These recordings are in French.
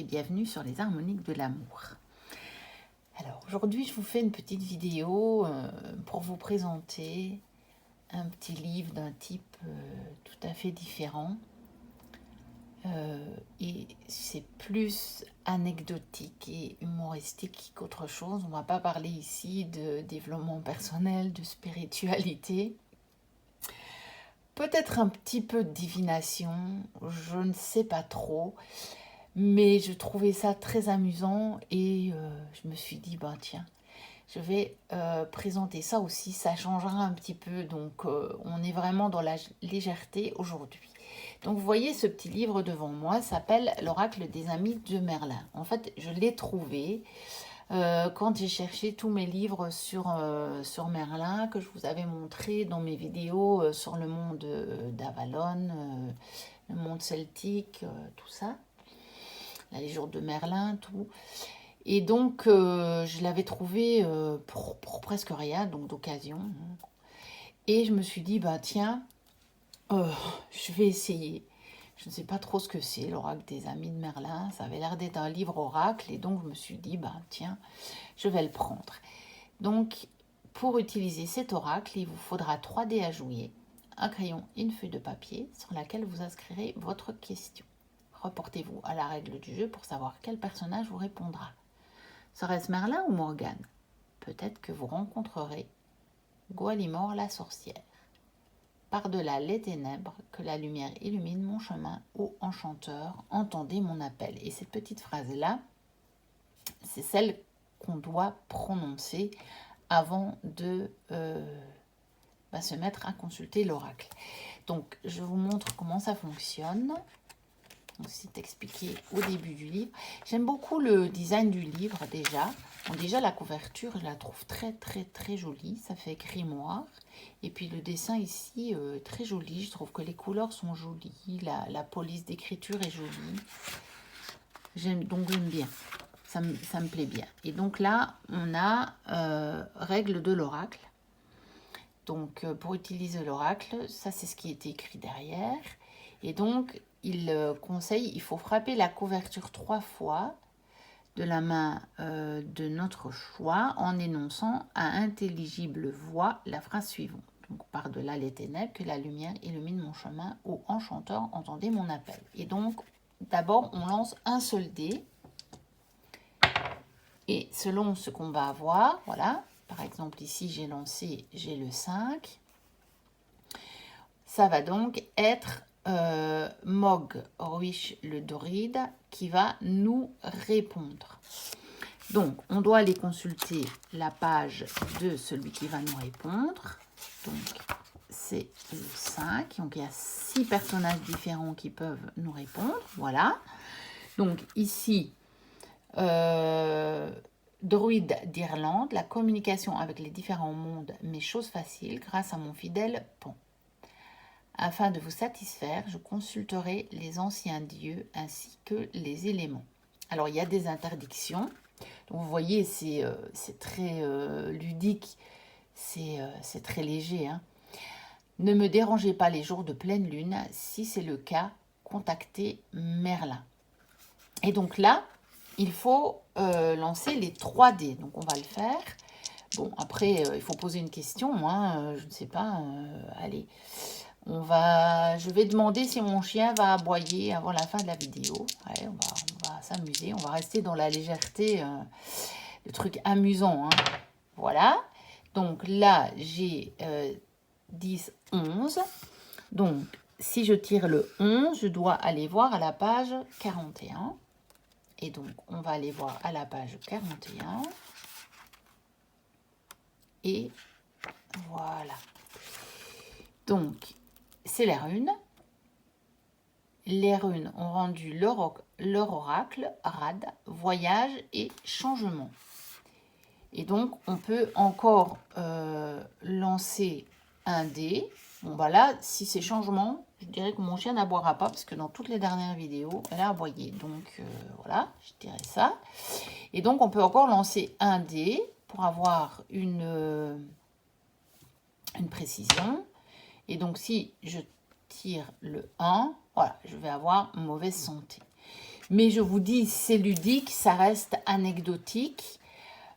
et bienvenue sur les harmoniques de l'amour. Alors aujourd'hui je vous fais une petite vidéo pour vous présenter un petit livre d'un type tout à fait différent. Et c'est plus anecdotique et humoristique qu'autre chose. On ne va pas parler ici de développement personnel, de spiritualité. Peut-être un petit peu de divination, je ne sais pas trop. Mais je trouvais ça très amusant et je me suis dit, bah tiens, je vais présenter ça aussi, ça changera un petit peu. Donc on est vraiment dans la légèreté aujourd'hui. Donc vous voyez ce petit livre devant moi, s'appelle L'Oracle des Amis de Merlin. En fait, je l'ai trouvé quand j'ai cherché tous mes livres sur Merlin, que je vous avais montré dans mes vidéos sur le monde d'Avalon, le monde celtique, tout ça. La légende de Merlin, tout. Et donc, je l'avais trouvé pour presque rien, donc d'occasion. Et je me suis dit, bah tiens, je vais essayer. Je ne sais pas trop ce que c'est, l'oracle des amis de Merlin. Ça avait l'air d'être un livre oracle. Et donc, je me suis dit, bah tiens, je vais le prendre. Donc, pour utiliser cet oracle, il vous faudra 3 dés à jouer, un crayon et une feuille de papier sur laquelle vous inscrirez votre question. Reportez-vous à la règle du jeu pour savoir quel personnage vous répondra. Serait-ce Merlin ou Morgane? Peut-être que vous rencontrerez Gualimor la sorcière. Par-delà les ténèbres, que la lumière illumine mon chemin, ô enchanteur, entendez mon appel. Et cette petite phrase-là, c'est celle qu'on doit prononcer avant de se mettre à consulter l'oracle. Donc, je vous montre comment ça fonctionne. C'est expliqué au début du livre. J'aime beaucoup le design du livre déjà. Bon, déjà la couverture, je la trouve très très très jolie. Ça fait grimoire. Et puis le dessin ici, très joli. Je trouve que les couleurs sont jolies. La police d'écriture est jolie. J'aime bien. Ça me plaît bien. Et donc là, on a règle de l'oracle. Donc pour utiliser l'oracle, ça c'est ce qui est écrit derrière. Et donc, il conseille, il faut frapper la couverture 3 fois de la main de notre choix en énonçant à intelligible voix la phrase suivante. Donc, par-delà les ténèbres, que la lumière illumine mon chemin, ô enchanteur, entendez mon appel. Et donc, d'abord, on lance un seul dé. Et selon ce qu'on va avoir, voilà, par exemple ici j'ai lancé, j'ai le 5. Ça va donc être Mog Ruish le Doride qui va nous répondre. Donc, on doit aller consulter la page de celui qui va nous répondre. Donc, c'est le 5. Donc, il y a 6 personnages différents qui peuvent nous répondre. Voilà. Donc, ici, Druide d'Irlande, la communication avec les différents mondes, mais chose facile grâce à mon fidèle Pan. Afin de vous satisfaire, je consulterai les anciens dieux ainsi que les éléments. Alors, il y a des interdictions. Donc, vous voyez, c'est très ludique, c'est très léger. Hein. Ne me dérangez pas les jours de pleine lune. Si c'est le cas, contactez Merlin. Et donc là, il faut lancer les 3 dés. Donc, on va le faire. Bon, après, il faut poser une question. Hein, je ne sais pas. Allez. Je vais demander si mon chien va aboyer avant la fin de la vidéo. Ouais, on va s'amuser. On va rester dans la légèreté, le truc amusant. Hein. Voilà. Donc là, j'ai 10, 11. Donc, si je tire le 11, je dois aller voir à la page 41. Et donc, on va aller voir à la page 41. Et voilà. Donc, c'est les runes. Les runes ont rendu leur oracle, rad, voyage et changement. Et donc, on peut encore lancer un dé. Bon, bah là, si c'est changement, je dirais que mon chien n'aboiera pas, parce que dans toutes les dernières vidéos, elle a aboyé. Donc, voilà, je dirais ça. Et donc, on peut encore lancer un dé pour avoir une précision. Et donc, si je tire le 1, voilà, je vais avoir mauvaise santé. Mais je vous dis, c'est ludique, ça reste anecdotique.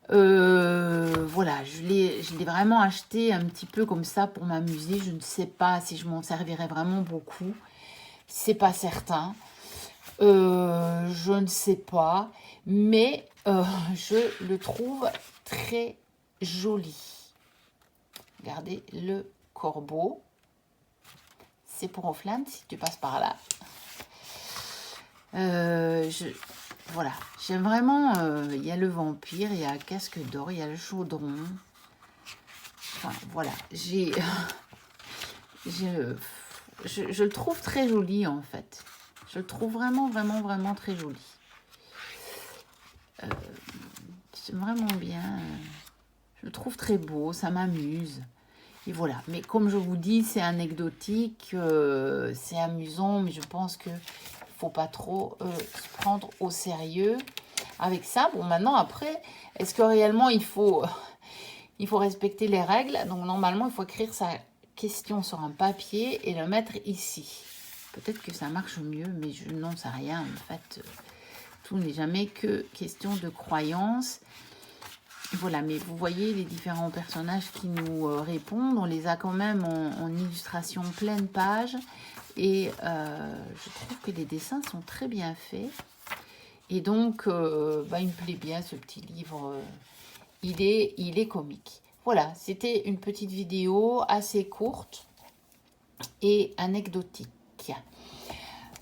Voilà, je l'ai vraiment acheté un petit peu comme ça pour m'amuser. Je ne sais pas si je m'en servirai vraiment beaucoup. C'est pas certain. Je ne sais pas. Mais je le trouve très joli. Regardez le corbeau. C'est pour Offland si tu passes par là. Voilà, j'aime vraiment, il y a le vampire, il y a casque d'or, il y a le chaudron. Enfin, voilà, je le trouve très joli en fait. Je le trouve vraiment, vraiment, vraiment très joli. C'est vraiment bien. Je le trouve très beau, ça m'amuse. Et voilà, mais comme je vous dis, c'est anecdotique, c'est amusant, mais je pense que faut pas trop se prendre au sérieux avec ça. Bon, maintenant, après, est-ce que réellement il faut respecter les règles? Donc, normalement, il faut écrire sa question sur un papier et le mettre ici. Peut-être que ça marche mieux, mais je n'en sais rien. En fait, tout n'est jamais que question de croyance. Voilà, mais vous voyez les différents personnages qui nous répondent. On les a quand même en illustration pleine page. Et je trouve que les dessins sont très bien faits. Et donc, il me plaît bien ce petit livre. Il est comique. Voilà, c'était une petite vidéo assez courte et anecdotique.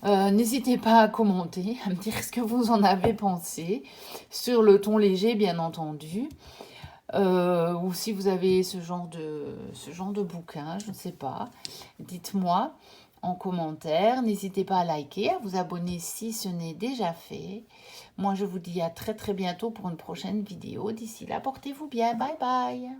N'hésitez pas à commenter, à me dire ce que vous en avez pensé. Sur le ton léger, bien entendu. Ou si vous avez ce genre de bouquin, je ne sais pas. Dites-moi en commentaire. N'hésitez pas à liker, à vous abonner si ce n'est déjà fait. Moi, je vous dis à très très bientôt pour une prochaine vidéo. D'ici là, portez-vous bien. Bye bye.